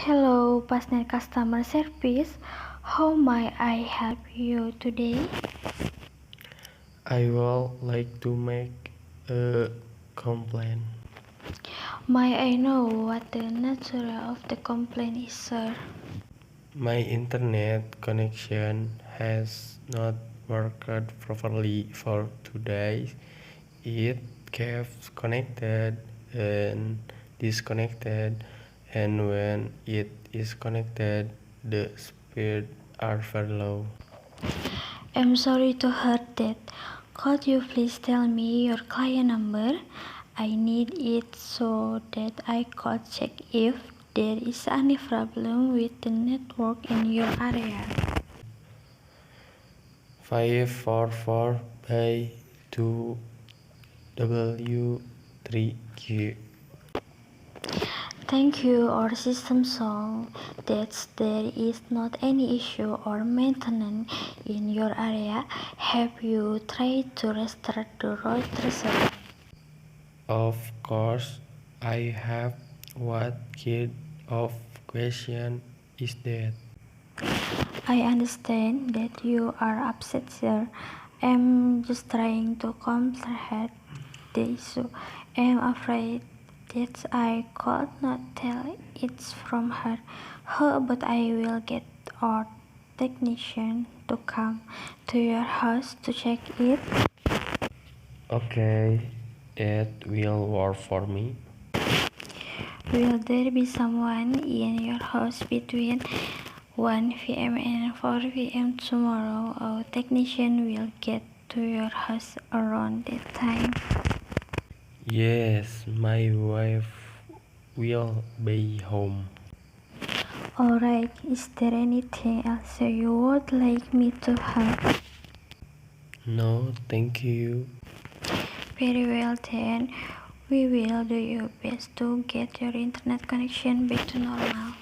Hello, Pasnet Customer Service. How may I help you today? I would like to make a complaint. May I know what the nature of the complaint is, sir? My internet connection has not worked properly for 2 days. It keeps connected and disconnected, and when it is connected, the speed are very low. I'm sorry to hear that. Could you please tell me your client number? I need it so that I could check if there is any problem with the network in your area. 544 by 2 W 3Q. Thank you. Our system shows that there is not any issue or maintenance in your area. Have you tried to restart the router, sir? Of course, I have. What kind of question is that? I understand that you are upset, sir. I'm just trying to comprehend the issue. I'm afraid that I could not tell it's from her. But I will get our technician to come to your house to check it. Okay, that will work for me. Will there be someone in your house between 1 p.m. and 4 p.m. tomorrow? Our technician will get to your house around that time. Yes, my wife will be home. Alright, is there anything else you would like me to help? No, thank you. Very well then, we will do your best to get your internet connection back to normal.